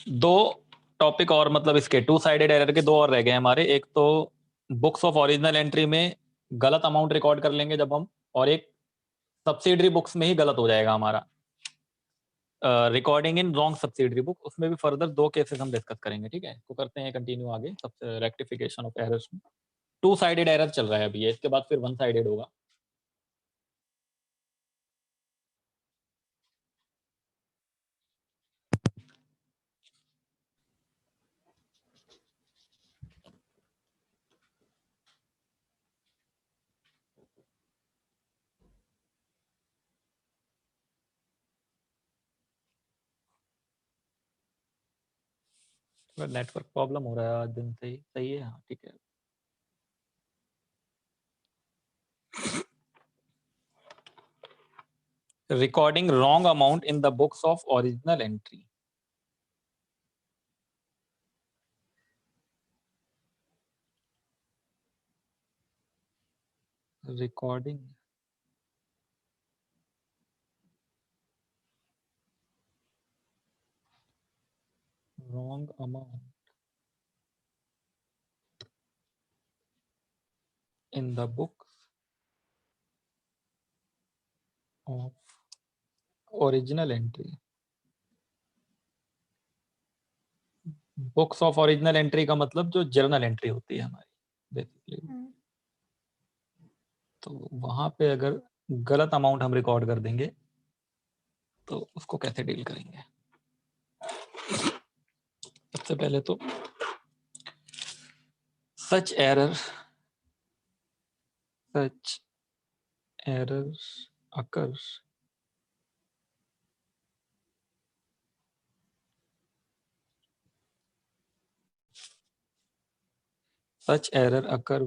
दो टॉपिक और, मतलब इसके टू साइडेड एरर के दो और रह गए हमारे। एक तो बुक्स ऑफ ओरिजिनल एंट्री में गलत अमाउंट रिकॉर्ड कर लेंगे जब हम, और एक सब्सिडरी बुक्स में ही गलत हो जाएगा हमारा recording in wrong subsidiary book. उसमें भी फर्दर दो केसेस हम डिस्कस करेंगे, ठीक है। तो करते हैं कंटिन्यू आगे, सबसे रेक्टिफिकेशन ऑफ एरर्स में। टू साइडेड एरर चल रहा है अभी ये, इसके बाद फिर वन साइडेड होगा। नेटवर्क प्रॉब्लम हो रहा है आज दिन से ही, सही है, हाँ ठीक है। Recording wrong amount in the books of original entry. Recording wrong amount in the books of original entry. Books of original entry का मतलब जो जर्नल एंट्री होती है हमारी बेसिकली। तो वहां पे अगर गलत अमाउंट हम रिकॉर्ड कर देंगे तो उसको कैसे डील करेंगे। सबसे पहले तो सच error occurs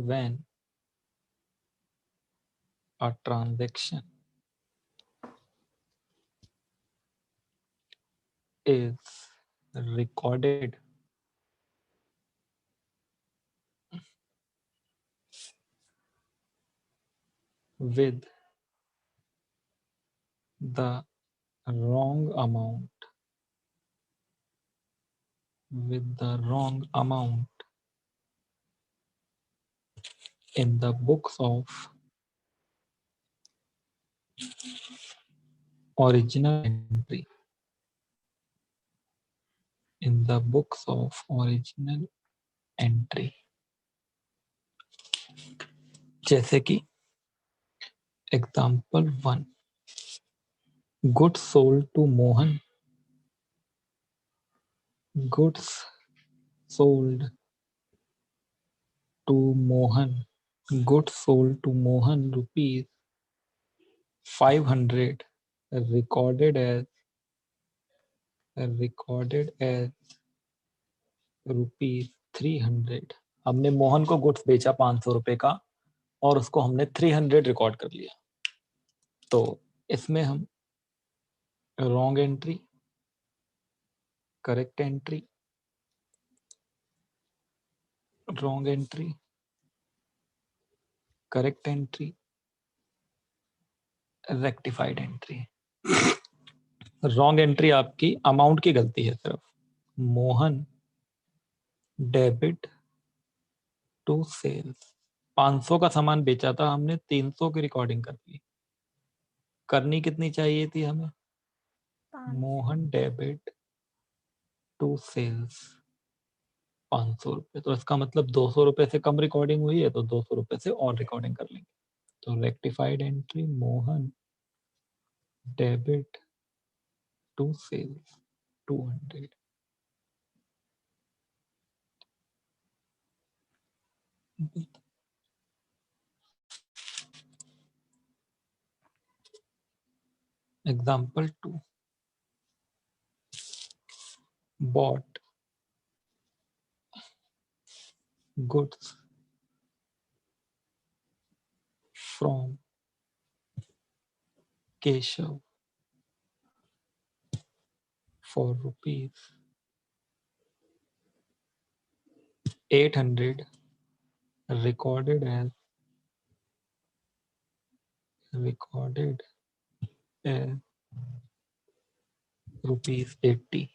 when a transaction is recorded with the wrong amount in the books of original entry. In the books of original entry. जैसे कि example 1, goods sold to Mohan. Goods sold to Mohan. Goods sold to Mohan rupees 500 recorded as rupees 300। हमने मोहन को goods बेचा 500 रुपए का और उसको हमने 300 रिकॉर्ड कर लिया। तो इसमें हम wrong entry, correct entry, wrong entry, correct entry, rectified entry. Wrong entry आपकी अमाउंट की गलती है सिर्फ। मोहन डेबिट टू सेल्स, 500 का सामान बेचा था, हमने 300 की रिकॉर्डिंग कर ली। करनी कितनी चाहिए थी हमें? मोहन डेबिट टू सेल्स 500 रुपए। तो इसका मतलब 200 रुपए से कम रिकॉर्डिंग हुई है, तो 200 रुपए से और रिकॉर्डिंग कर लेंगे। तो rectified entry, Mohan debit to sales 200। Example 2, bought goods from Keshav for rupees 800 recorded as rupees 80।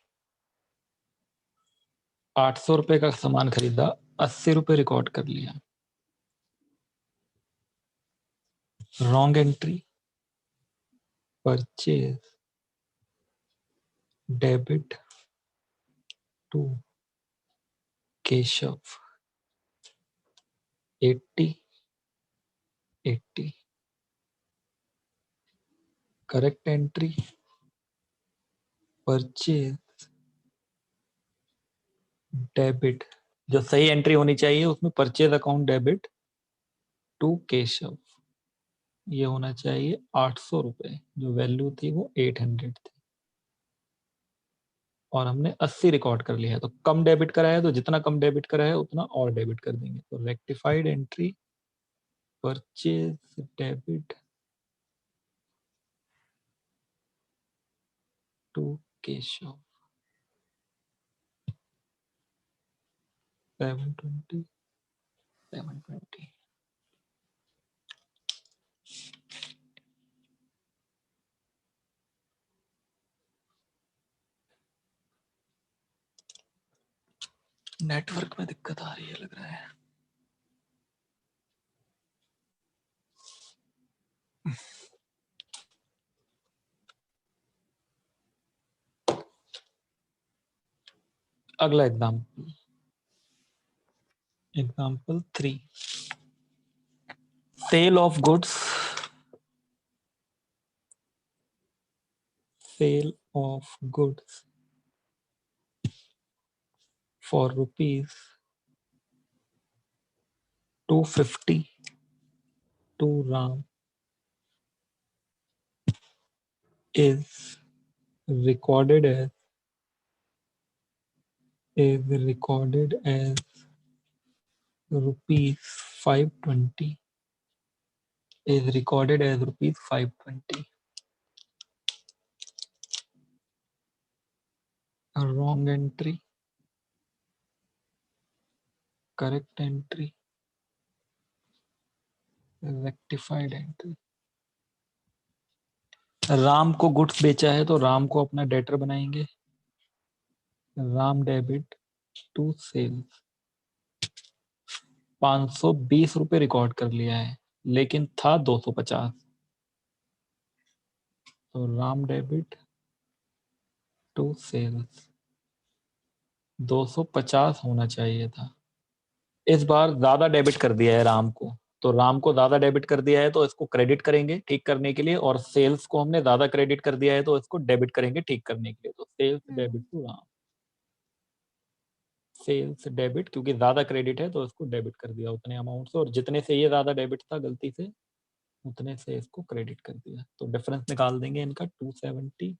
800 रुपए का सामान खरीदा, 80 रुपए रिकॉर्ड कर लिया। Wrong entry, purchase debit to Keshav 80 correct entry, purchase debit, जो सही एंट्री होनी चाहिए उसमें purchase account debit to Keshav, ये होना चाहिए 800 रुपए, जो वैल्यू थी वो 800 थी, और हमने 80 रिकॉर्ड कर लिया है, तो कम डेबिट करा है, तो जितना कम डेबिट करा है उतना और डेबिट कर देंगे। तो rectified entry, purchase debit to Keshav 720 720। Network में दिक्कत आ रही है लग रहा है। अगला example, example 3, sale of goods, sale of goods for rupees 250 to Ram is recorded as rupees 520, is recorded as rupees 520. A wrong entry, correct entry, rectified entry. Ram को गुड्स बेचा है तो राम को अपना डेटर बनाएंगे, राम डेबिट टू सेल, 520 रुपए record कर लिया है लेकिन था 250, तो राम डेबिट टू सेल्स 250 होना चाहिए था। इस बार ज्यादा डेबिट कर दिया है राम को, तो राम को ज्यादा डेबिट कर दिया है तो इसको क्रेडिट करेंगे ठीक करने के लिए, और सेल्स को हमने ज्यादा क्रेडिट कर दिया है तो इसको डेबिट करेंगे ठीक करने के लिए। तो sales debit to Ram, sales debit, क्योंकि ज्यादा क्रेडिट है तो इसको डेबिट कर दिया उतने अमाउंट से, और जितने से ये ज्यादा डेबिट था गलती से उतने से इसको क्रेडिट कर दिया। तो डिफरेंस निकाल देंगे इनका 270।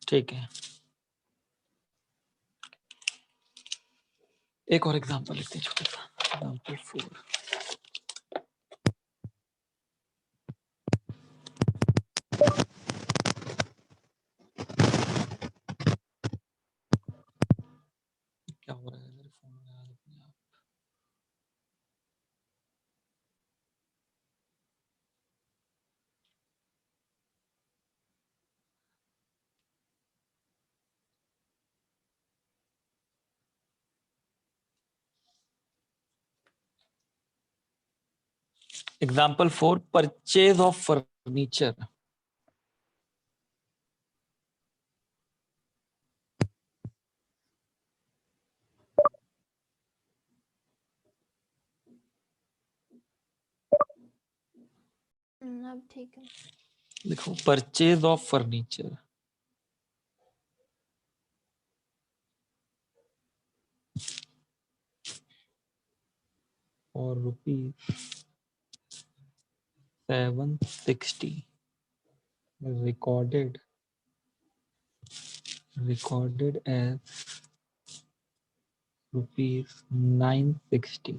ठीक है, एक और एग्जांपल लिखते हैं छोटा सा, एग्जांपल 4। क्या हो रहा है मेरे फोन में आज अपने आप? एग्जाम्पल 4, परचेज ऑफ फर्नीचर, अब ठीक है। लिखो परचेज ऑफ फर्नीचर, और rupees 760 recorded as rupees 960।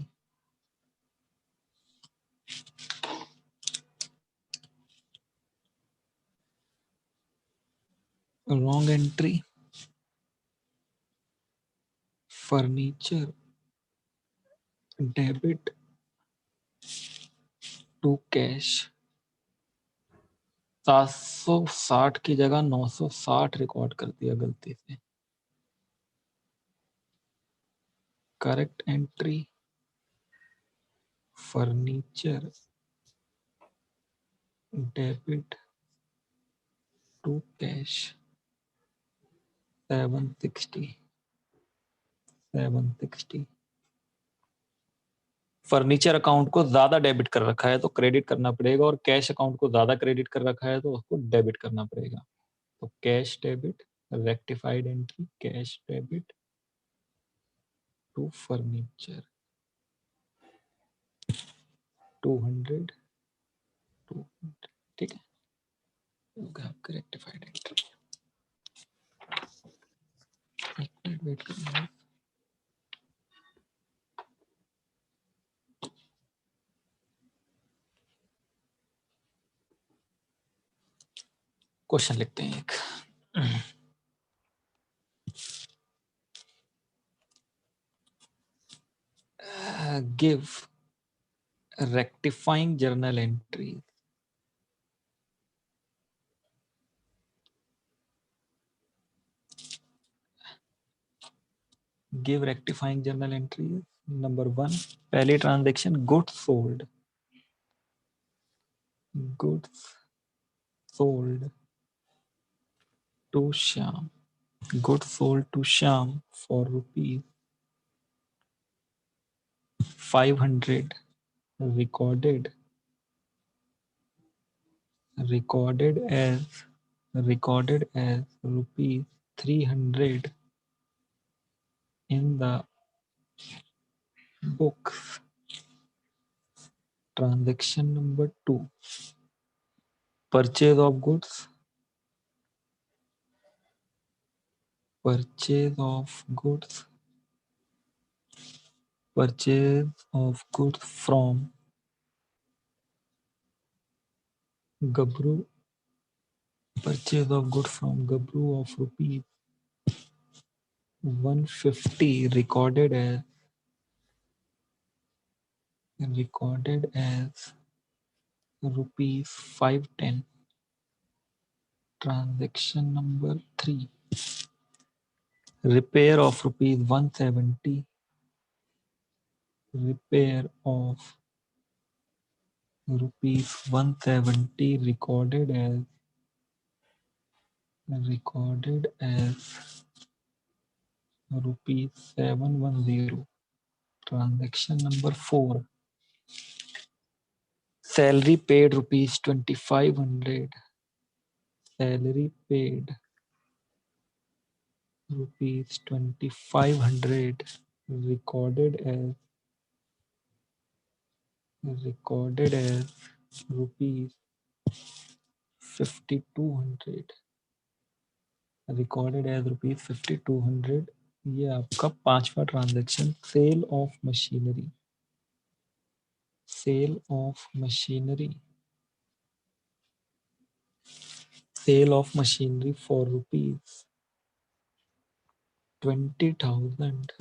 wrong entry, furniture debit to cash 760 की जगह 960 रिकॉर्ड कर दिया गलती से। Correct entry furniture debit to cash 760। Furniture account को ज्यादा डेबिट कर रखा है तो क्रेडिट करना पड़ेगा, और कैश अकाउंट को ज्यादा क्रेडिट कर रखा है तो उसको डेबिट करना पड़ेगा। तो cash debit, rectified entry cash debit to furniture 200। ठीक है, आपका रेक्टिफाइड एंट्री। एक मिनट वेट करना। क्वेश्चन लिखते हैं एक। Give rectifying journal entries. Give rectifying journal entries. Number 1, पहली transaction goods sold to Shyam. Goods sold to Shyam for rupees 500 recorded as rupees 300 in the books. Transaction number 2, purchase of goods from Gabru. Purchase of goods from Gabru of rupees 150 recorded as rupees 510. Transaction number 3, repair of rupees 170 recorded as rupees 710. Transaction number 4, salary paid rupees 2500. Salary paid rupees 2500 recorded as rupees 5200. Recorded as rupees 5200. ये आपका पांचवा transaction sale of machinery for rupees 20,000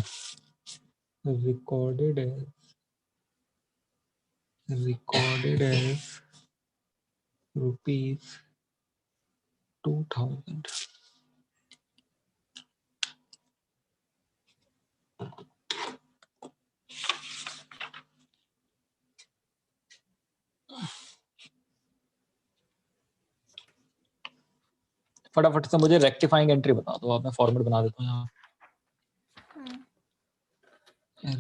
recorded as rupees 2,000. फटाफट से मुझे rectifying entry बता दो आप, मैं फॉर्मेट बना देता हूँ यहाँ।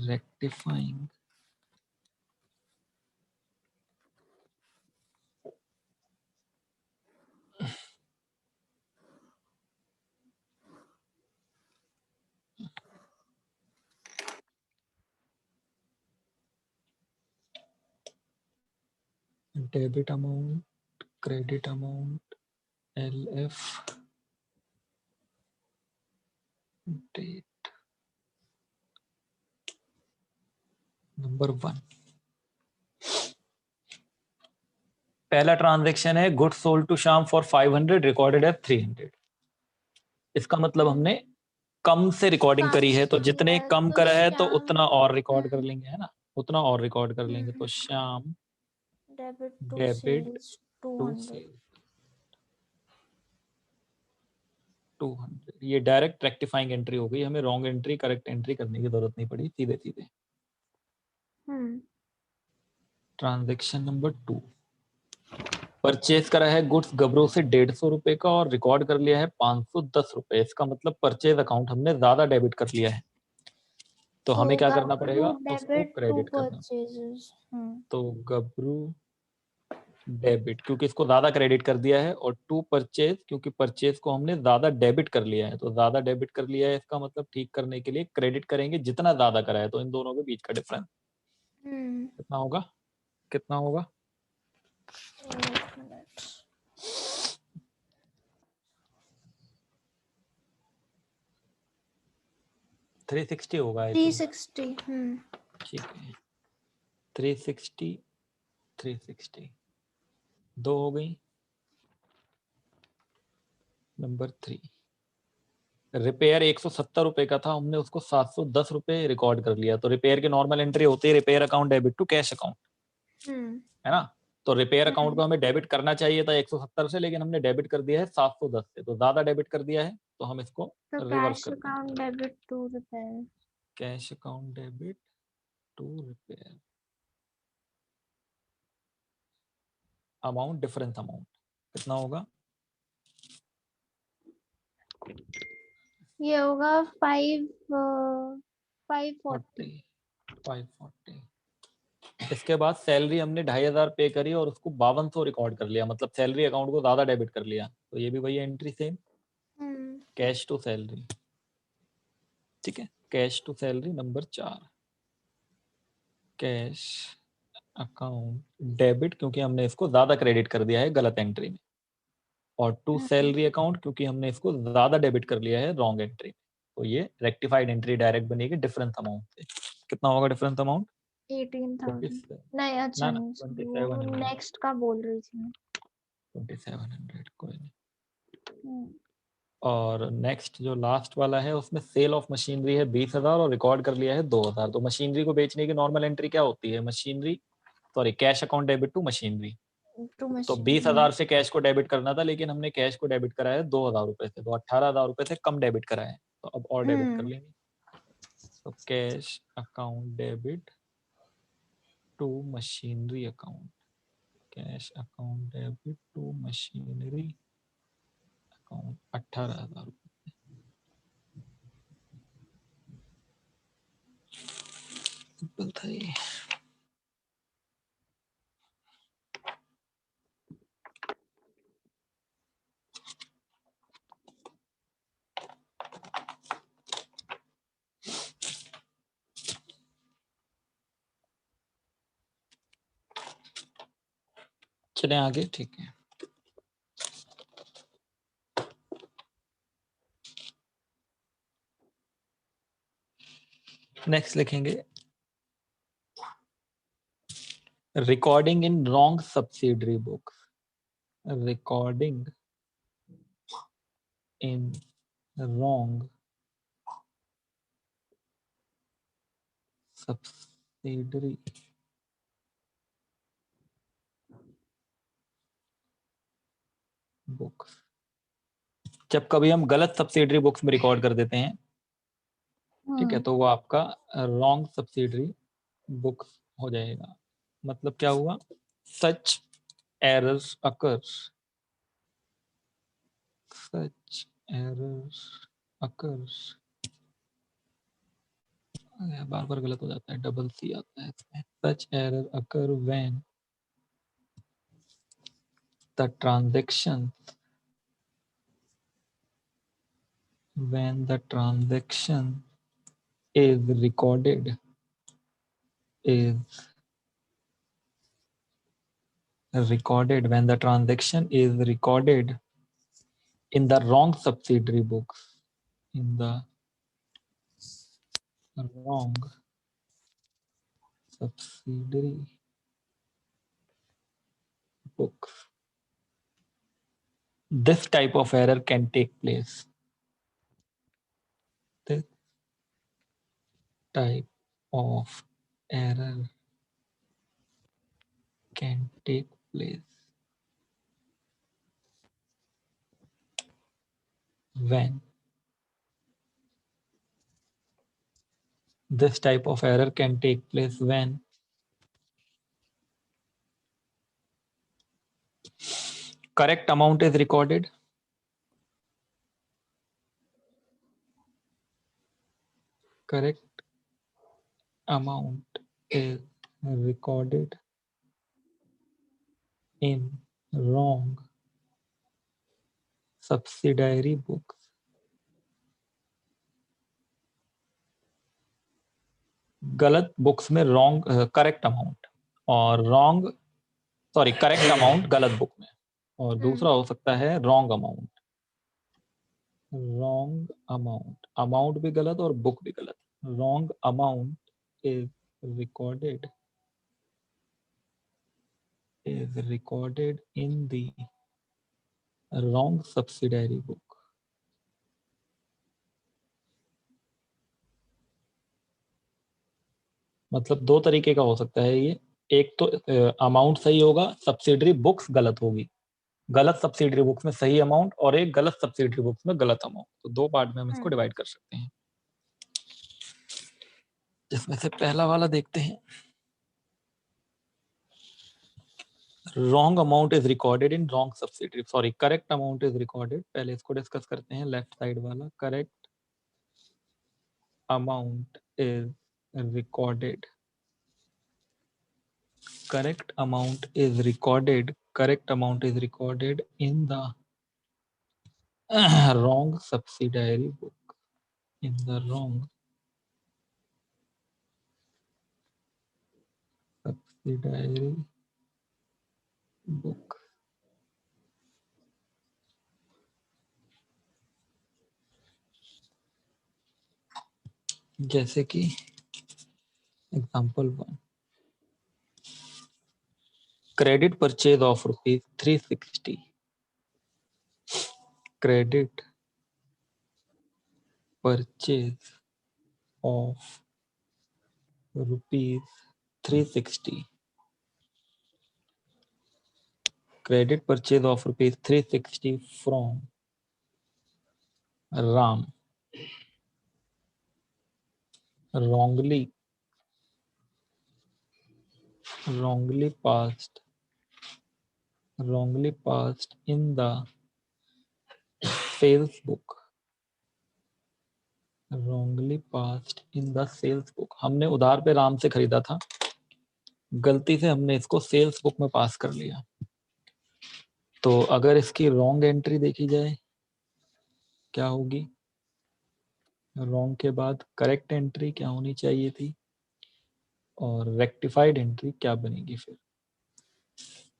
Rectifying debit amount, credit amount, LF, date. Number 1, पहला ट्रांजैक्शन है goods sold to Shyam for 500 recorded as 300। इसका मतलब हमने कम से रिकॉर्डिंग करी है, तो जितने कम करा है तो उतना और रिकॉर्ड कर लेंगे, है ना, उतना और रिकॉर्ड कर लेंगे। तो श्याम डेबिट टू सेल। 200। ये डायरेक्ट रेक्टिफाइंग एंट्री हो गई, हमें रॉन्ग एंट्री करेक्ट एंट्री करने की जरूरत नहीं पड़ी, सीधे सीधे। ट्रांजेक्शन नंबर 2, परचेज करा है गुड्स गबरू से 150 रुपए का और रिकॉर्ड कर लिया है 510 रुपए। इसका मतलब परचेज अकाउंट हमने ज्यादा डेबिट कर लिया है, तो हमें क्या करना पड़ेगा, उसको क्रेडिट करना। तो गबरू डेबिट, क्योंकि इसको ज्यादा क्रेडिट कर दिया है, और टू परचेज क्योंकि परचेज को हमने ज्यादा डेबिट कर लिया है, तो ज्यादा डेबिट कर लिया है, इसका मतलब ठीक करने के लिए क्रेडिट करेंगे जितना ज्यादा करा है, तो इन दोनों के बीच का डिफरेंस कितना होगा, कितना होगा? 360 होगा। 360। ठीक है, 360 360 दो हो गई। नंबर 3, रिपेयर 170 रुपए का था, हमने उसको 710 रुपए रिकॉर्ड कर लिया। तो रिपेयर की नॉर्मल एंट्री होती है repair account debit to cash account, है ना। तो रिपेयर अकाउंट को हमें डेबिट करना चाहिए था 170 से, लेकिन हमने डेबिट कर दिया है 710 से, तो ज्यादा डेबिट कर दिया है, तो हम इसको तो रिवर्स कैश कर देंगे। Account debit to repair. Cash account debit to repair, amount difference amount कितना होगा? ये होगा 540। 540। इसके बाद सैलरी हमने 2500 पे करी और उसको 5200 रिकॉर्ड कर लिया, मतलब सैलरी अकाउंट को ज्यादा डेबिट कर लिया, तो ये भी वही entry same, cash to salary. ठीक है, cash to salary number 4, cash account debit क्योंकि हमने इसको ज्यादा क्रेडिट कर दिया है गलत एंट्री में, और टू सैलरी अकाउंट क्योंकि हमने इसको ज्यादा डेबिट कर लिया है रॉन्ग एंट्री में, तो ये रेक्टिफाइड एंट्री डायरेक्ट बनेगी डिफरेंस अमाउंट से। कितना होगा डिफरेंस अमाउंट? 18,000 नहीं, अच्छा ना नहीं, 2700, नेक्स्ट का बोल रही थी मैं। 2700 कोई नहीं। हम्म, और नेक्स्ट जो लास्ट वाला है उसमें सेल ऑफ मशीनरी है 20,000 और रिकॉर्ड कर लिया है 2,000। तो मशीनरी को बेचने की नॉर्मल एंट्री क्या होती है, machinery sorry cash account debit to machinery. To तो मशीन। 20,000 से कैश को डेबिट करना था, लेकिन हमने कैश को डेबिट कराया है 2,000 रुपए से, तो 18,000 रुपए से कम डेबिट कराए हैं, तो अब और डेबिट कर लेंगे। तो cash account debit to machinery account, cash account debit to machinery account 18,000 रुपए। सिंपल था ये। चले आगे, ठीक है। नेक्स्ट लिखेंगे recording in wrong subsidiary books, recording in wrong subsidiary books. जब कभी हम गलत सब्सिडरी बुक्स में रिकॉर्ड कर देते हैं, ठीक है, तो वो आपका रॉन्ग सब्सिडरी बुक्स हो जाएगा। मतलब क्या हुआ, सच एरर्स अकर, सच एरर्स अकर, बार बार गलत हो जाता है, डबल सी आता है इसमें। Such error occur when the transaction, when the transaction is recorded, is recorded when the transaction is recorded in the wrong subsidiary books, in the wrong subsidiary books, this type of error can take place, this type of error can take place when. This type of error can take place when correct amount is recorded, correct amount is recorded in wrong subsidiary books. गलत books में wrong correct amount और wrong sorry correct amount गलत book में, और दूसरा हो सकता है wrong amount, wrong amount, amount भी गलत और बुक भी गलत. Wrong amount is recorded in the wrong subsidiary book. मतलब दो तरीके का हो सकता है ये. एक तो अमाउंट सही होगा, सब्सिडरी बुक्स गलत होगी, गलत सब्सिडरी बुक्स में सही अमाउंट और एक गलत सब्सिडरी बुक्स में गलत अमाउंट. तो दो पार्ट में हम इसको डिवाइड कर सकते हैं, जिसमें से पहला वाला देखते हैं. Wrong amount is recorded in wrong subsidiary, sorry correct amount is recorded. पहले इसको डिस्कस करते हैं, लेफ्ट साइड वाला. Correct amount is recorded, correct amount is recorded in the wrong subsidiary book, in the wrong subsidiary book. जैसे कि example 1, credit purchase of ₹360, credit purchase of ₹360, credit purchase of ₹360 from Ram wrongly passed in the sales book, wrongly passed in the sales book. हमने उधार पे राम से खरीदा था, गलती से हमने इसको सेल्स बुक में पास कर लिया. तो अगर इसकी रॉन्ग एंट्री देखी जाए क्या होगी, रॉन्ग के बाद करेक्ट एंट्री क्या होनी चाहिए थी और रेक्टिफाइड एंट्री क्या बनेगी फिर.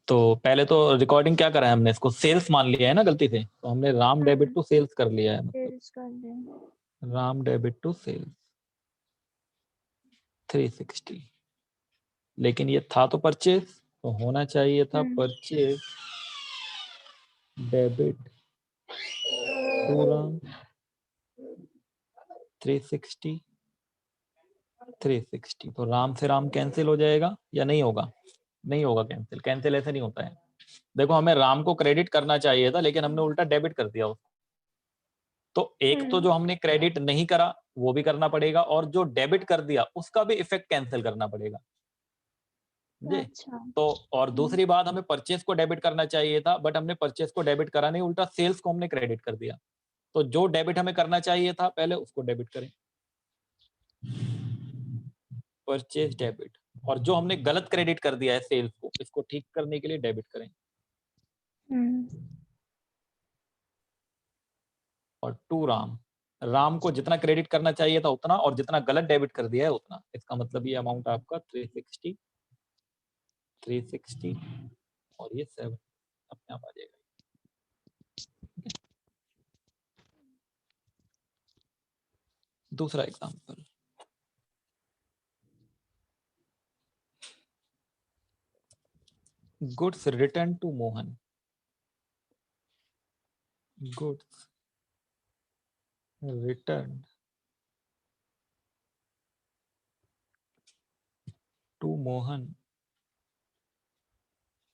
तो पहले तो रिकॉर्डिंग क्या करा है हमने, इसको सेल्स मान लिया है ना गलती से, तो हमने राम डेबिट टू सेल्स कर लिया है, मतलब राम डेबिट टू सेल्स 360. लेकिन ये था तो परचेज, तो होना चाहिए था परचेज डेबिट टू राम 360. तो राम से राम कैंसिल हो जाएगा या नहीं होगा, नहीं होगा कैंसिल. कैंसिल ऐसे नहीं होता है. देखो हमें राम को क्रेडिट करना चाहिए था लेकिन हमने उल्टा डेबिट कर दिया उसको. तो एक तो जो हमने क्रेडिट नहीं करा वो भी करना पड़ेगा, और जो डेबिट कर दिया उसका भी इफेक्ट कैंसिल करना पड़ेगा जी. अच्छा. तो और दूसरी बात, हमें परचेस को डेबिट करना चाहिए था बट हमने परचेस को डेबिट करा नहीं, उल्टा सेल्स को हमने क्रेडिट कर दिया. तो जो डेबिट हमें करना चाहिए था पहले उसको डेबिट करें, परचेज डेबिट. और जो हमने गलत क्रेडिट कर दिया है सेल्स को, इसको ठीक करने के लिए डेबिट करें. और टू राम, राम को जितना क्रेडिट करना चाहिए था उतना और जितना गलत डेबिट कर दिया है उतना. इसका मतलब ये अमाउंट आपका 360 और ये 7 अपने आप आ जाएगा. दूसरा example, goods return to Mohan, goods return to Mohan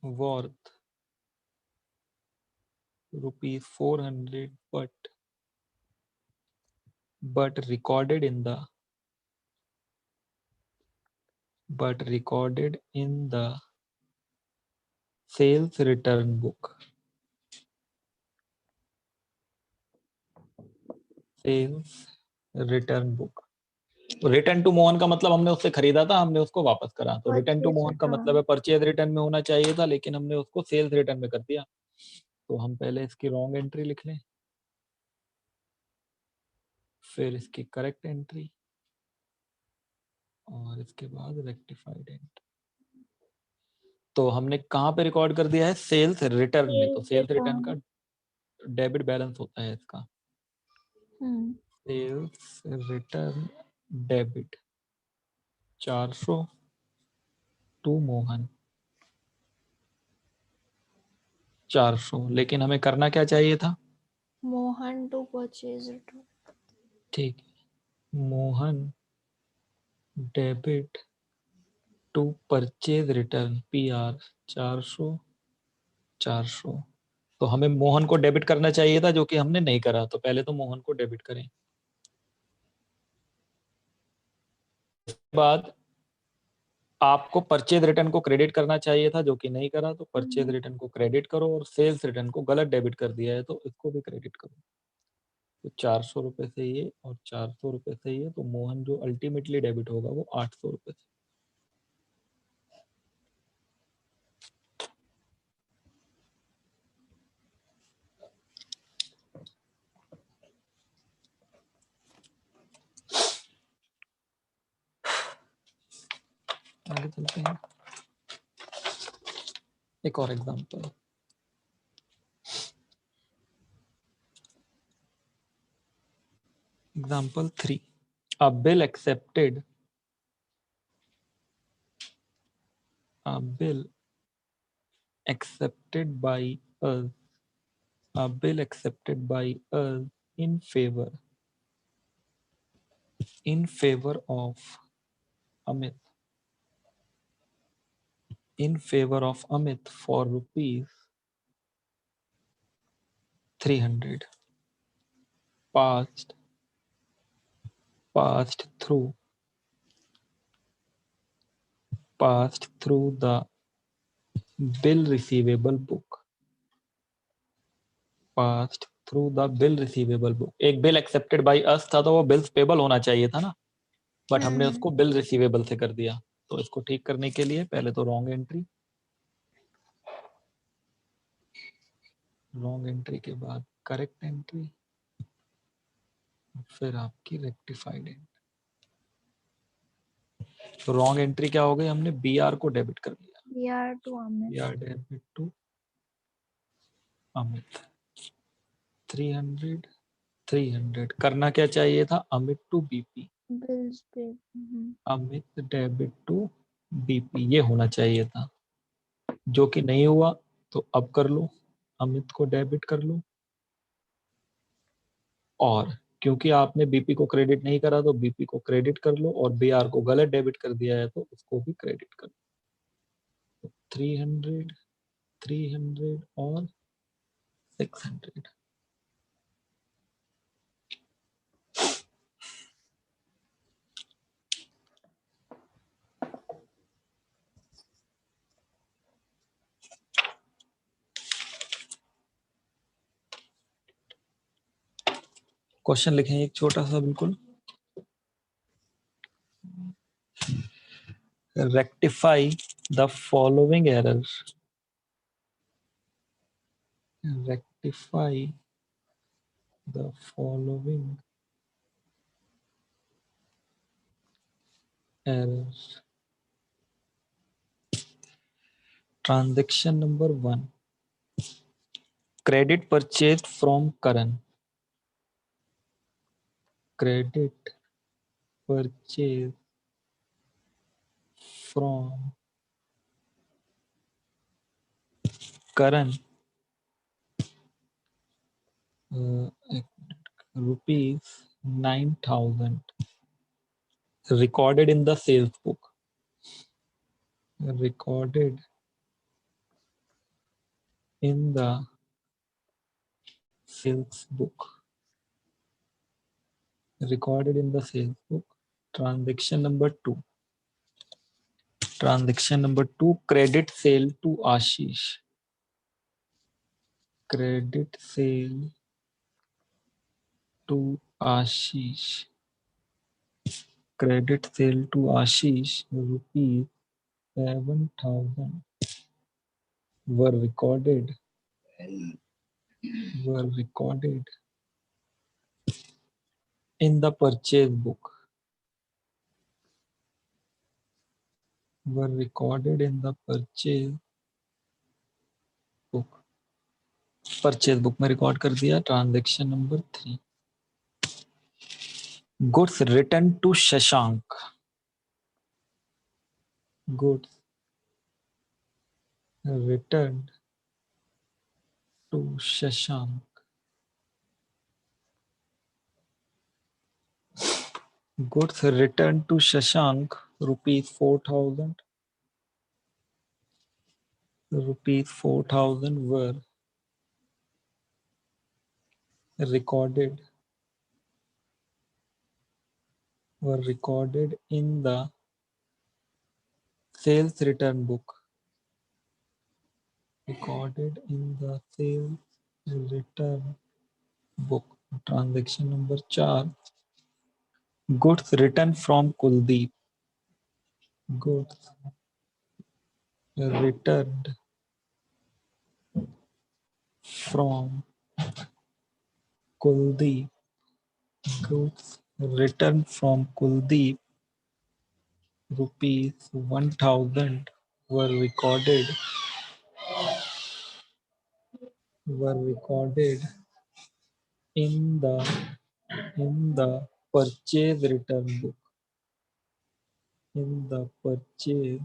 worth ₹400 but but recorded in the sales return book. Sales return book. Return to Mohan का मतलब हमने उससे खरीदा था, हमने उसको वापस करा. तो रिटर्न टू Purchase मोहन का return. मतलब है परचेज रिटर्न में होना चाहिए था, लेकिन हमने उसको सेल्स रिटर्न में कर दिया. तो हम पहले इसकी रॉन्ग एंट्री लिख लें, फिर इसकी करेक्ट एंट्री, और इसके बाद रेक्टिफाइड एंट्री. तो हमने कहाँ पे रिकॉर्ड कर दिया है? सेल्स रिटर्न में. तो Sales सेल्स रिटर्न का return. डेबिट बैलेंस होता है इसका. Hmm. Sales return debit 400 to Mohan 400. लेकिन हमें करना क्या चाहिए था? Mohan to purchase return. ठीक है. Mohan debit to purchase return PR 400. तो हमें मोहन को डेबिट करना चाहिए था, जो कि हमने नहीं करा. तो पहले तो मोहन को डेबिट करें. बाद आपको परचेज रिटर्न को क्रेडिट करना चाहिए था, जो कि नहीं करा. तो परचेज रिटर्न को क्रेडिट करो, और सेल्स रिटर्न को गलत डेबिट कर दिया है, तो इसको भी क्रेडिट करो. तो 400 रुपए से ये और 400 रुपए से ये. तो मोहन जो अल्टीमेटली डेबिट होगा वो 800 रुपए से. आगे चलते हैं. एक और example. Example 3. A bill accepted by us. A bill accepted by us in favor of Amit. In favor of Amit for rupees 300. Passed through the bill receivable book. Passed through the bill receivable book. एक bill accepted by us था, तो वो bills payable होना चाहिए था ना, but हमने उसको बिल रिसीवेबल से कर दिया. तो इसको ठीक करने के लिए पहले तो रॉन्ग एंट्री के बाद करेक्ट एंट्री, फिर आपकी रेक्टिफाइड एंट्री. तो रॉन्ग एंट्री क्या हो गई? हमने BR को डेबिट कर दिया. BR to Amit. BR debit to Amit 300. करना क्या चाहिए था? Amit to BP. Bills paid. Amit debit to BP ये होना चाहिए था, जो कि नहीं हुआ. तो अब कर लो, अमित को डेबिट कर लो, और क्योंकि आपने BP को क्रेडिट नहीं करा, तो BP को क्रेडिट कर लो, और BR को गलत डेबिट कर दिया है, तो उसको भी क्रेडिट कर लो. 300 और 600. क्वेश्चन लिखें एक छोटा सा बिल्कुल. Rectify the following errors. Rectify the following errors. Transaction number 1. Credit purchased from Karan. Credit purchased from Karan. Rupees 9,000. Recorded in the sales book. Recorded in the sales book. recorded in the sales book. Transaction number 2. Transaction number 2, credit sale to Ashish. Credit sale to Ashish. Credit sale to Ashish, rupees 7,000 were recorded in the purchase book. Were recorded in the purchase book. Purchase book में record कर दिया. Transaction number 3, goods return to Shashank. Goods return to Shashank. Goods returned to Shashank, rupees 4,000. Rupees 4,000 were recorded in the sales return book. Recorded in the sales return book. Transaction number 4, goods returned from Kuldeep. Goods returned from Kuldeep. Goods returned from Kuldeep, rupees 1,000 were recorded in the purchase return book. In the purchase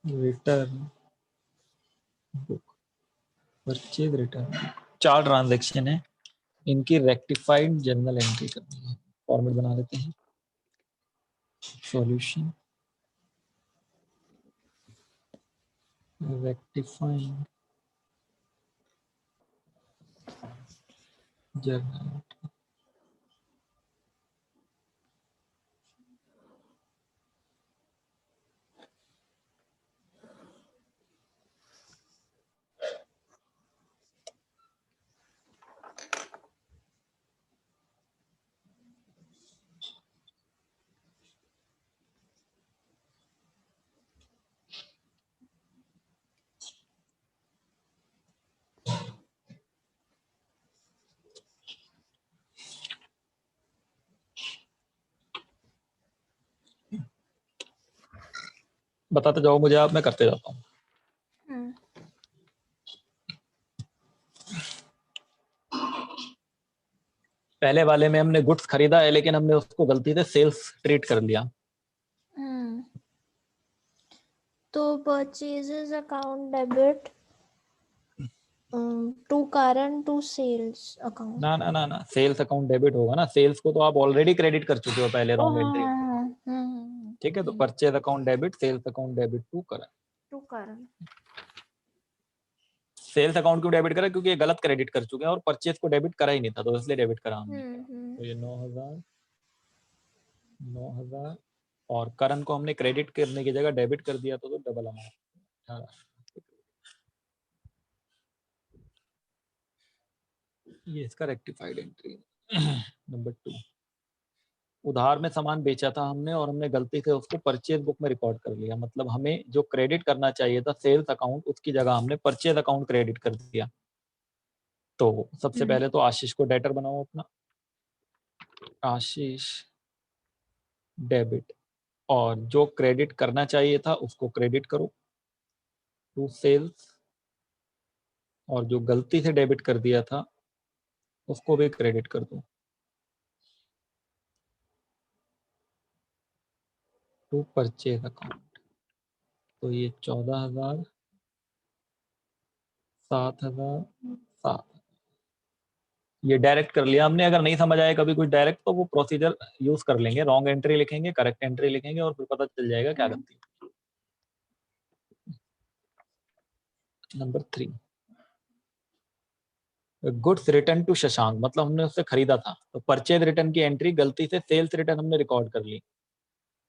return book. Purchase return book. 4 transaction है, इनकी rectified journal entry करनी है. Format बना लेते हैं. Solution rectifying journal. बताते जाओ मुझे आप, मैं करते जाता हूँ. पहले वाले में हमने गुड्स खरीदा है, लेकिन हमने उसको गलती से सेल्स ट्रीट कर लिया. तो purchases account debit to current to sales account. ना ना ना ना, सेल्स अकाउंट डेबिट होगा ना. सेल्स को तो आप ऑलरेडी क्रेडिट कर चुके हो पहले रॉन्ग एंट्री. ठीक है, तो purchase account debit, sales account debit to current. Sales account क्यों डेबिट करा? क्योंकि ये गलत क्रेडिट कर चुके हैं और परचेज को डेबिट करा ही नहीं था, तो इसलिए डेबिट करा हमने. तो ये 9,000 और करंट को हमने क्रेडिट करने की जगह डेबिट कर दिया, तो डबल अमाउंट 18. ये इसका रेक्टिफाइड एंट्री. नंबर 2, उधार में सामान बेचा था हमने और हमने गलती से उसको परचेज बुक में रिकॉर्ड कर लिया. मतलब हमें जो क्रेडिट करना चाहिए था सेल्स अकाउंट, उसकी जगह हमने परचेज अकाउंट क्रेडिट कर दिया. तो सबसे पहले तो आशीष को डेटर बनाओ अपना. आशीष डेबिट, और जो क्रेडिट करना चाहिए था उसको क्रेडिट करो टू सेल्स, और जो गलती से डेबिट कर दिया था उसको भी क्रेडिट कर दो टू परचेज अकाउंट. तो ये 14,000, 7,000, 7. ये डायरेक्ट कर लिया हमने. अगर नहीं समझ आए कभी कुछ डायरेक्ट, तो वो प्रोसीजर यूज कर लेंगे. रॉन्ग एंट्री लिखेंगे, करेक्ट एंट्री लिखेंगे, और फिर पता चल जाएगा क्या गलती है. Number 3, goods return to Shashank, मतलब हमने उससे खरीदा था, तो परचेज रिटर्न की एंट्री गलती से सेल्स रिटर्न हमने रिकॉर्ड कर ली।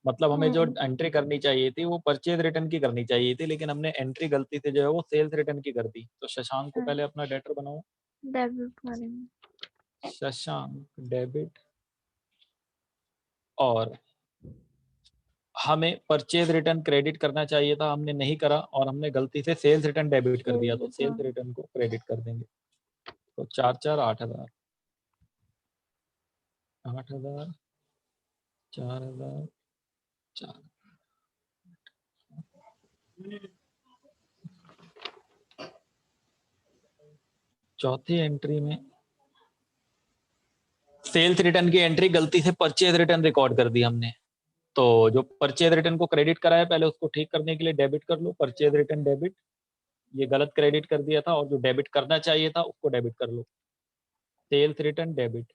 मतलब हमें जो एंट्री करनी चाहिए थी वो परचेज रिटर्न की करनी चाहिए थी, लेकिन हमने एंट्री गलती से जो है वो सेल्स रिटर्न की कर दी। तो शशांक को पहले अपना डेटर बनाओ। डेबिट करेंगे। शशांक डेबिट, और हमें परचेज रिटर्न क्रेडिट करना चाहिए था, हमने नहीं करा, और हमने गलती से सेल्स रिटर्न डेबिट कर दिया, तो सेल्स रिटर्न को क्रेडिट कर देंगे। तो 4 4 8,000, 8,000, 4,000, 4। चौथी एंट्री में सेल्स रिटर्न की एंट्री गलती से परचेज रिटर्न रिकॉर्ड कर दी हमने। तो जो परचेज रिटर्न को क्रेडिट करा है, पहले उसको ठीक करने के लिए डेबिट कर लो, परचेज रिटर्न डेबिट। ये गलत क्रेडिट कर दिया था, और जो डेबिट करना चाहिए था उसको डेबिट कर लो, सेल्स रिटर्न डेबिट,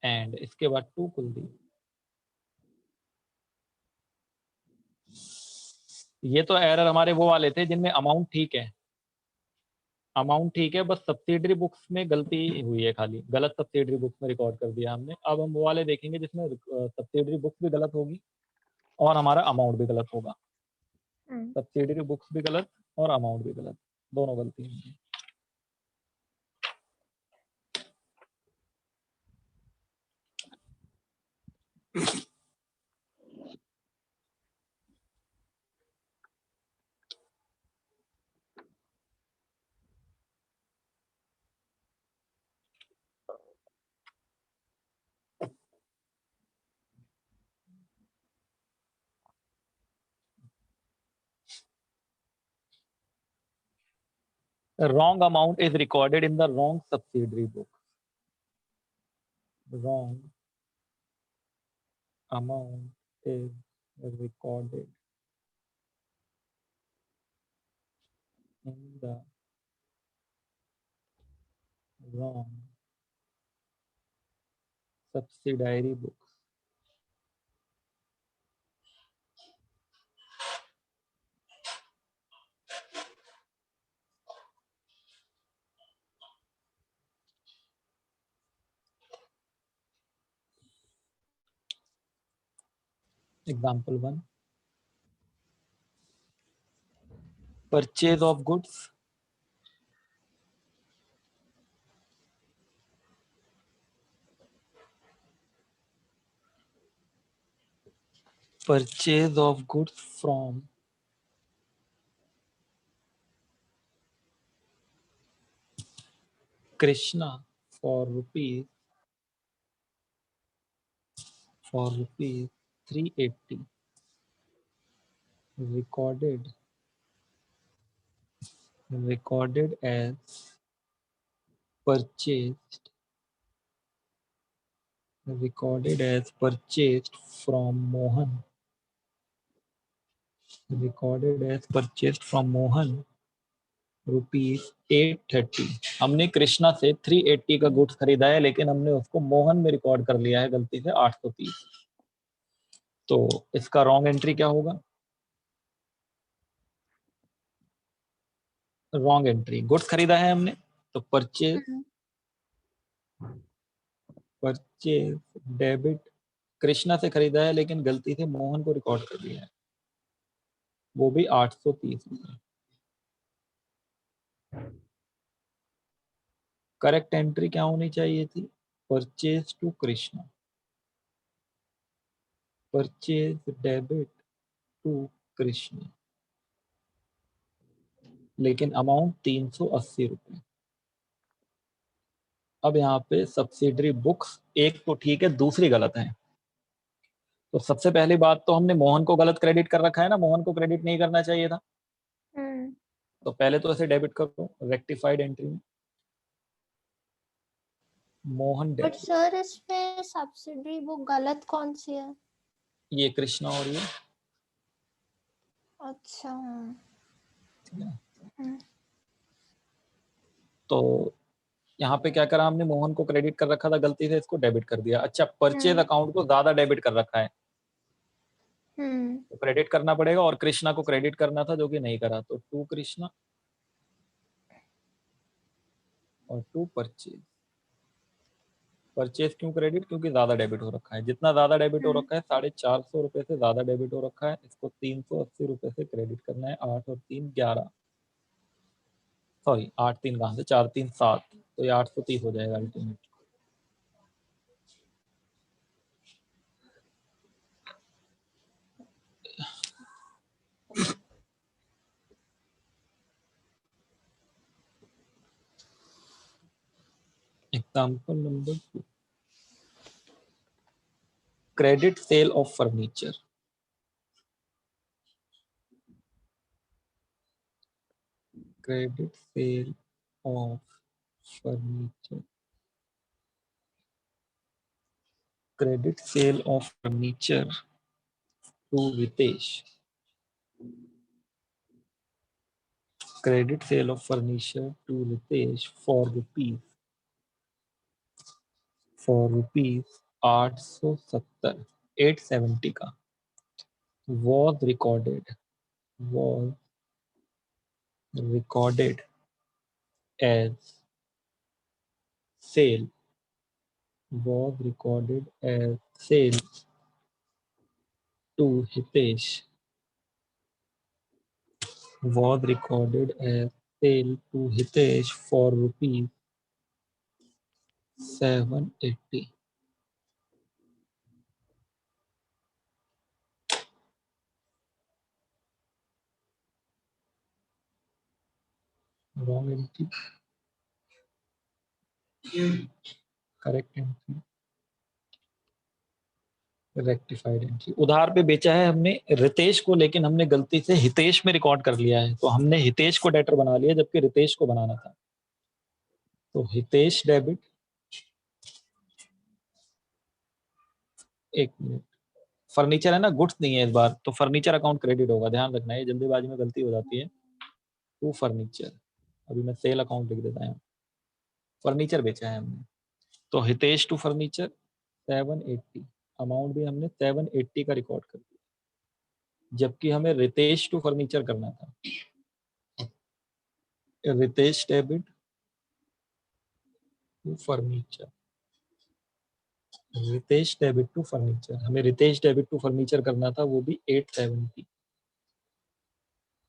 एंड इसके बाद 2 खुल दी। ये तो एरर हमारे वो वाले थे जिनमें अमाउंट ठीक है, अमाउंट ठीक है, बस सब्सिडरी बुक्स में गलती हुई है, खाली गलत सब्सिडरी बुक्स में रिकॉर्ड कर दिया हमने। अब हम वो वाले देखेंगे जिसमें सब्सिडरी बुक्स भी गलत होगी और हमारा अमाउंट भी गलत होगा। सब्सिडरी बुक्स भी गलत और अमाउंट भी गलत, दोनों गलती होंगी। Wrong amount is recorded in the wrong subsidiary book. Wrong amount is recorded in the wrong subsidiary books. Example 1. Purchase of goods. Purchase of goods from Krishna for rupees 380. Recorded as purchased from Mohan. Recorded as purchased from Mohan ₹830। हमने कृष्णा से 380 का goods खरीदा है, लेकिन हमने उसको मोहन में record कर लिया है गलती से 830। तो इसका रॉन्ग एंट्री क्या होगा? रॉन्ग एंट्री, गुड्स खरीदा है हमने, तो परचेज डेबिट, कृष्णा से खरीदा है लेकिन गलती से मोहन को रिकॉर्ड कर दिया है, वो भी 830 रुपए। करेक्ट एंट्री क्या होनी चाहिए थी? Purchase to Krishna, purchase debit to Krishna, लेकिन अमाउंट 380 रुपए। अब यहाँ पे सब्सिडरी बुक्स एक तो ठीक है, दूसरी गलत है। तो सबसे पहली बात तो हमने मोहन को गलत क्रेडिट कर रखा है ना, मोहन को क्रेडिट नहीं करना चाहिए था। तो पहले तो ऐसे डेबिट करो रेक्टिफाइड एंट्री में, मोहन बट डेबिट। सर इसमें सब्सिडी वो गलत कौन सी है? ये कृष्णा और ये, अच्छा। तो यहाँ पे क्या करा हमने, मोहन को क्रेडिट कर रखा था, गलती से इसको डेबिट कर दिया। अच्छा, परचेज अकाउंट को ज्यादा डेबिट कर रखा है, तो क्रेडिट करना पड़ेगा, और कृष्णा को क्रेडिट करना था जो कि नहीं करा, तो टू कृष्णा और टू परचेज। परचेज क्यों क्रेडिट? क्योंकि ज्यादा डेबिट हो रखा है। जितना ज्यादा डेबिट हो रखा है, 450 रुपए से ज्यादा डेबिट हो रखा है, इसको 380 रुपए से क्रेडिट करना है। 8 और 3 11, सॉरी 8 3 कहाँ से, 4 3 7, तो ये 830 हो जाएगा ultimate. Example number 2, credit sale of furniture. Credit sale of furniture. Credit sale of furniture to Ritesh. Credit sale of furniture to Ritesh for rupees 870, 870 का was recorded as sale was recorded as sale to Hitesh was recorded as sale to Hitesh for rupees 780. Wrong entry, correct entry, rectified entry. उधार पे बेचा है हमने रितेश को, लेकिन हमने गलती से हितेश में रिकॉर्ड कर लिया है, तो हमने हितेश को डेटर बना लिया जबकि रितेश को बनाना था। तो हितेश डेबिट, एक मिनट, फर्नीचर है ना, गुड्स नहीं है इस बार, तो फर्नीचर अकाउंट क्रेडिट होगा, ध्यान रखना है, जल्दीबाजी में गलती हो जाती है। टू फर्नीचर, अभी मैं सेल अकाउंट लिख देता हूँ। फर्नीचर बेचा है हमने, तो हितेश टू फर्नीचर 780, अमाउंट भी हमने 780 का रिकॉर्ड कर दिया, जबकि हमें रितेश टू फर्नीचर करना था। Ritesh debit to furniture, Ritesh debit to furniture, हमें रितेश डेबिट टू फर्नीचर करना था, वो भी 870।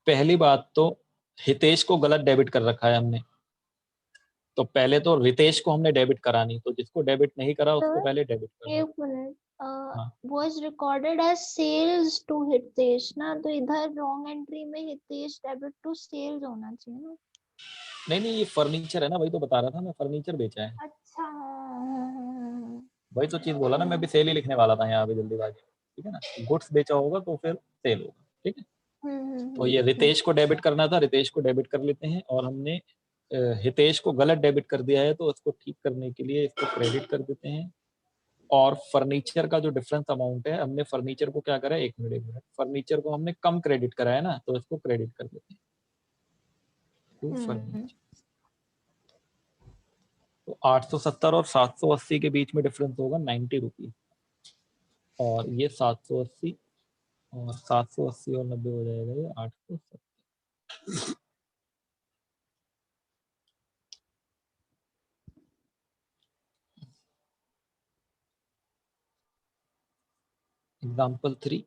पहली बात तो हितेश को गलत डेबिट कर रखा है हमने, तो पहले तो रितेश को हमने डेबिट करानी, तो जिसको डेबिट नहीं करा उसको पहले डेबिट करना। एक मिनट, हाँ, was recorded as sales to Hitesh ना, तो इधर रॉन्ग एंट्री में हितेश डेबिट टू सेल्स होना चाहिए ना। नहीं नहीं, ये फर्नीचर है ना, वही तो बता रहा था मैं, फर्नीचर बेचा है। अच्छा, वही तो चीज बोला ना, मैं भी सेल ही लिखने वाला था यहाँ पे जल्दीबाजी में, ठीक है ना। गुड्स बेचा होगा तो फिर सेल होगा, ठीक है। तो ये रितेश को डेबिट करना था, रितेश को डेबिट कर लेते हैं, और हमने हितेश को गलत डेबिट कर दिया है, तो इसको ठीक करने के लिए इसको क्रेडिट कर देते हैं। और फर्नीचर का जो डिफरेंस अमाउंट है, हमने फर्नीचर को क्या करा है, एक मिनट, फर्नीचर को हमने कम क्रेडिट करा है ना, तो इसको क्रेडिट कर देते हैं टू फर्नीचर। तो 870 और 780 के बीच में डिफरेंस होगा 90 रुपीज, और ये 780, और 780 और 90 हो जाएगा ये 870। Example 3,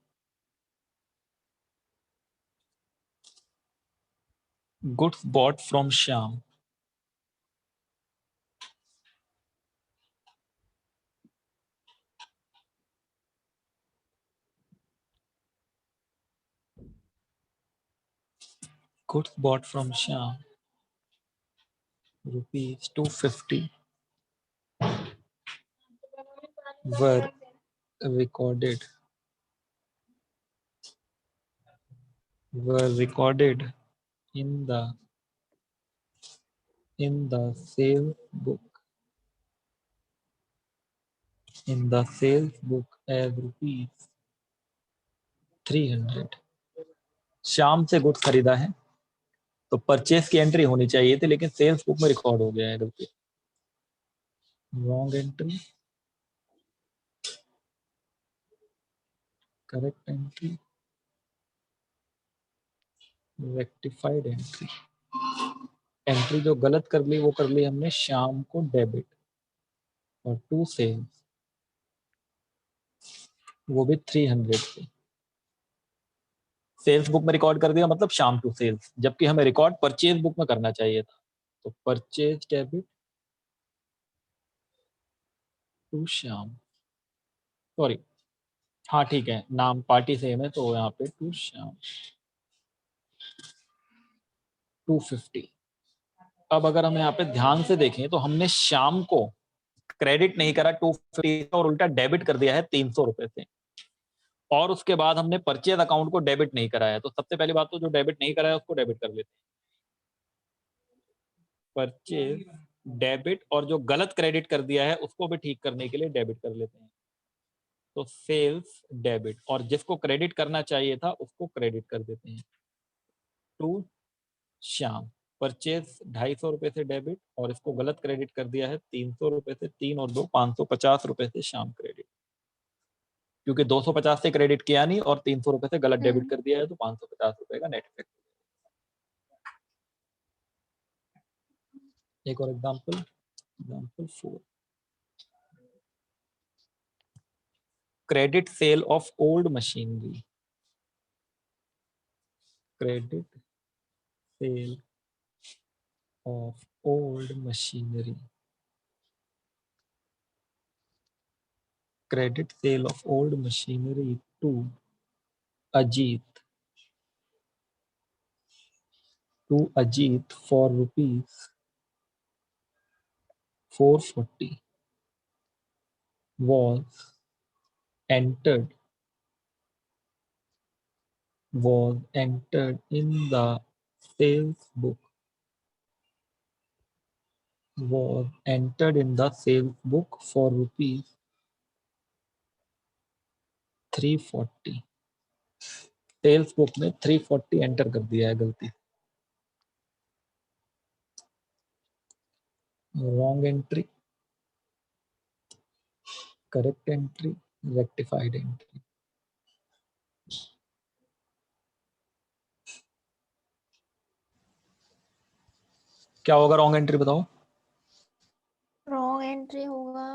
goods bought from Shyam. Goods bought from Shyam rupees 250 were recorded in the sales book as rupees 300। Shyam से गुड्स खरीदा है, तो परचेस की एंट्री होनी चाहिए थी, लेकिन सेल्स बुक में रिकॉर्ड हो गया है गलती। Wrong entry, correct entry, rectified entry. Entry जो गलत कर ली वो कर ली हमने श्याम को डेबिट, और टू सेल्स वो भी 300 से। सेल्स बुक में रिकॉर्ड कर दिया मतलब शाम टू सेल्स, जबकि हमें रिकॉर्ड परचेज बुक में करना चाहिए था। तो purchase debit to Shyam, sorry, हाँ ठीक है, नाम पार्टी सेम है तो यहाँ पे टू श्याम 250। अब अगर हम यहाँ पे ध्यान से देखें तो हमने शाम को क्रेडिट नहीं करा 250 और उल्टा डेबिट कर दिया है 300 रुपए से, और उसके बाद हमने परचेज अकाउंट को डेबिट नहीं कराया। तो सबसे पहली बात तो जो डेबिट नहीं कराया उसको डेबिट कर लेते हैं, परचेज डेबिट, और जो गलत क्रेडिट कर दिया है उसको भी ठीक करने के लिए डेबिट कर लेते हैं। तो सेल्स डेबिट, और जिसको क्रेडिट करना चाहिए था उसको क्रेडिट कर देते हैं। टू श्याम परचेज 250 रुपए से डेबिट, और इसको गलत क्रेडिट कर दिया है 300 रुपए से, 3 और 2 550 रुपए से श्याम क्रेडिट, क्योंकि 250 से क्रेडिट किया नहीं और 300 रुपए से गलत डेबिट कर दिया है, तो 550 रुपए का नेट इफेक्ट। एक और example 4, credit sale of old machinery, credit sale of old machinery, credit sale of old machinery to Ajit for rupees 440 was entered in the sales book for rupees 340। Sales book में 340 enter कर दिया है गलती, wrong entry, correct entry, rectified entry. क्या होगा wrong entry बताओ? Wrong entry होगा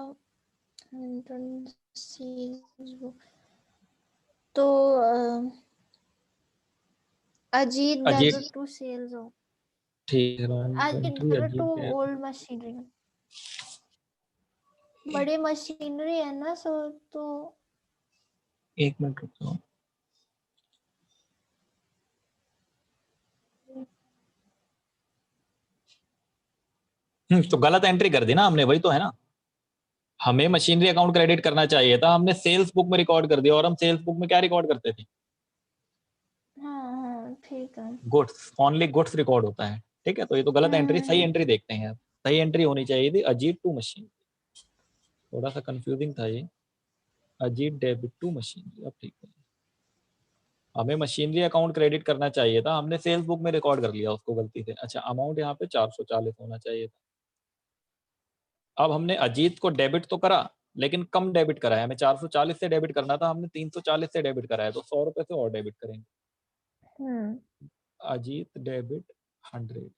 तो अजीत डेबिट टू सेल्स हो, ठीक है, wrong Ajit entry debit to Ajit. Old machinery, बड़ी मशीनरी है ना सो, तो एक मिनट रुक जाओ, तो गलत एंट्री कर दी ना हमने, वही तो है ना। हमें मशीनरी अकाउंट क्रेडिट करना चाहिए था, हमने सेल्स बुक में रिकॉर्ड कर दिया, और हम सेल्स बुक में क्या रिकॉर्ड करते थे? हाँ ठीक है, गुड्स, ओनली गुड्स रिकॉर्ड होता है। ठीक है, तो ये तो गलत एंट्री, सही एंट्री देखते हैं। सही एंट्री होनी चाहिए थी अजीत टू मशीन, थोड़ा सा कंफ्यूजिंग था ये, अजीत डेबिट टू मशीनरी। अब ठीक है, हमें मशीनरी अकाउंट क्रेडिट करना चाहिए था, हमने सेल्स बुक में रिकॉर्ड कर लिया उसको गलती से। अच्छा, अमाउंट यहाँ पे 440 होना चाहिए था। अब हमने अजीत को डेबिट तो करा, लेकिन कम डेबिट करा है, हमें 440 से डेबिट करना था, हमने 340 से डेबिट करा है, तो 100 रुपए से और डेबिट करेंगे। अजीत डेबिट 100,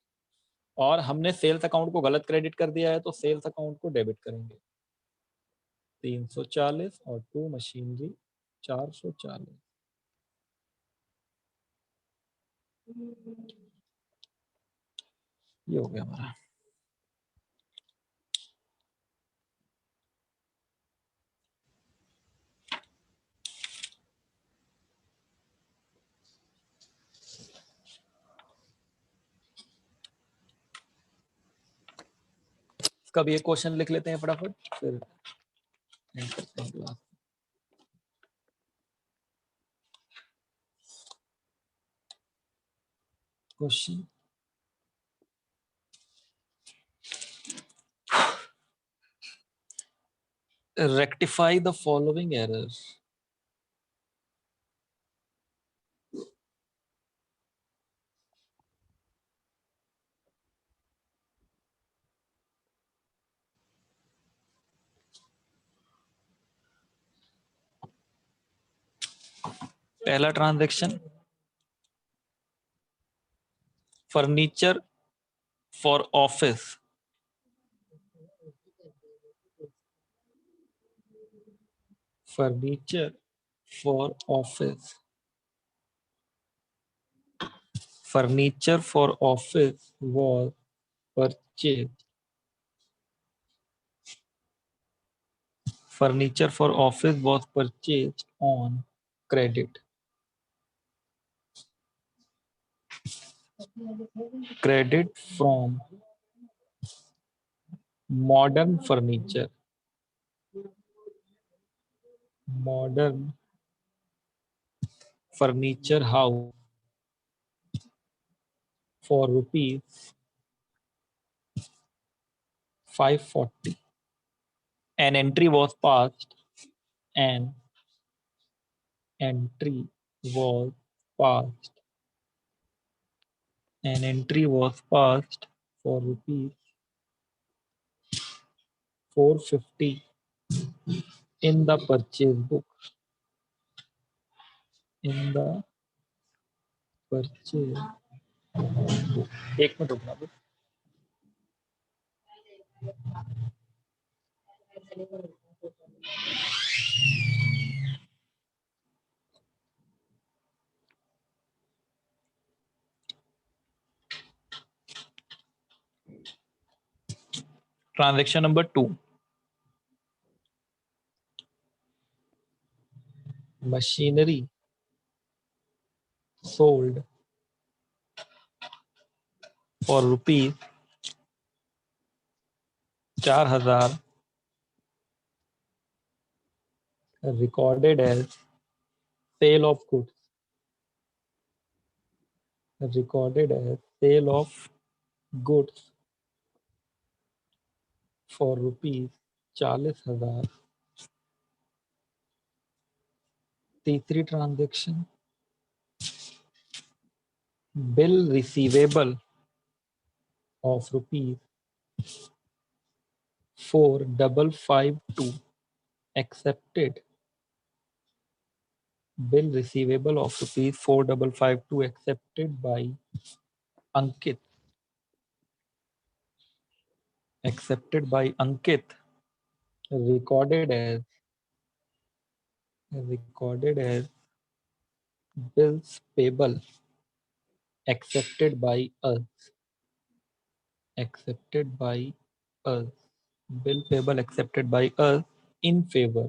और हमने सेल्स अकाउंट को गलत क्रेडिट कर दिया है, तो सेल्स अकाउंट को डेबिट करेंगे 340, और टू मशीनरी 440। ये हो गया हमारा। इसका भी एक क्वेश्चन लिख लेते हैं फटाफट, फिर end करते हैं class. Question, rectify the following errors। पहला transaction, furniture for office. Furniture for office. Furniture for office was purchased. Furniture for office was purchased on credit. Credit from modern furniture. Modern furniture house for rupees 540. An entry was passed. An entry was passed. An entry was passed for rupees 450 in the purchase book. In the purchase book. एक minute रुकना बस. Transaction number 2. Machinery sold for rupees 4,000 recorded as sale of goods. Recorded as sale of goods for rupees 40,000. तीसरी transaction, bill receivable of rupees 4,552 accepted. Bill receivable of rupees 4,552 accepted by Ankit. Accepted by Ankit. Recorded as bills payable accepted by us. Accepted by us. Bill payable accepted by us in favor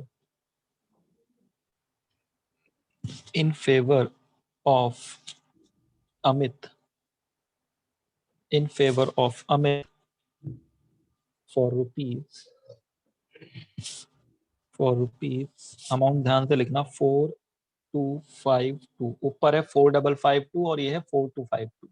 of Amit. In favor of Amit for rupees. Amount ध्यान से लिखना 4252. ऊपर है 4552 और ये है 4252.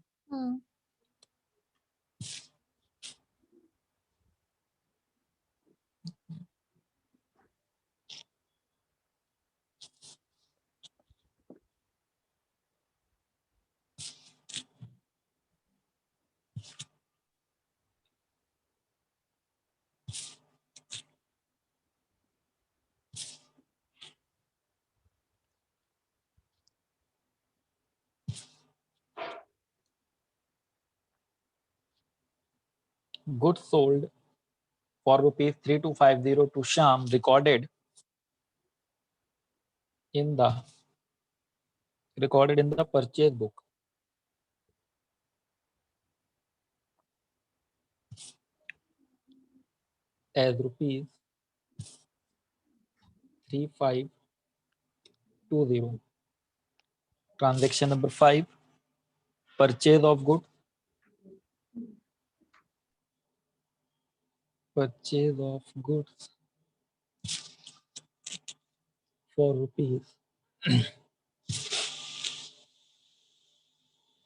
Goods sold for rupees 3250 to Sham recorded in the purchase book as rupees 3520. Transaction number 5, purchase of goods. Purchase of goods for rupees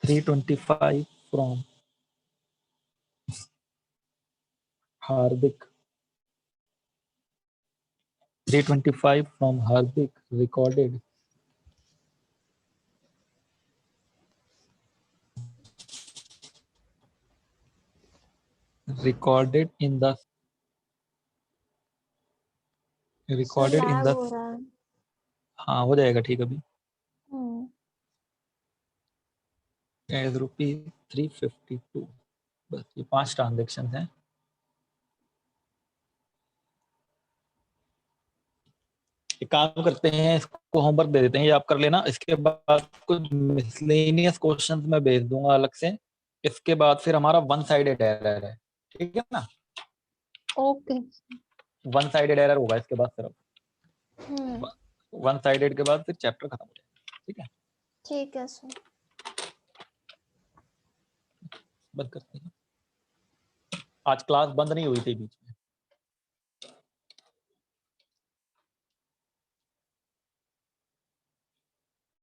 325 from Hardik. 325 from Hardik recorded in the हाँ हो जाएगा ठीक अभी as rupees 352. बस ये 5 transaction हैं। एक काम करते हैं, इसको होमवर्क दे देते हैं, ये आप कर लेना। इसके बाद कुछ मिसलेनियस क्वेश्चंस मैं भेज दूंगा अलग से। इसके बाद फिर हमारा वन साइडेड एरर है, ठीक है ना? ओके। वन साइडेड एरर होगा इसके बाद सिर्फ। हम्म, वन साइडेड के बाद फिर चैप्टर खत्म हो जाएगा, ठीक है? ठीक है सर। बंद करते हैं। आज क्लास बंद नहीं हुई थी बीच में।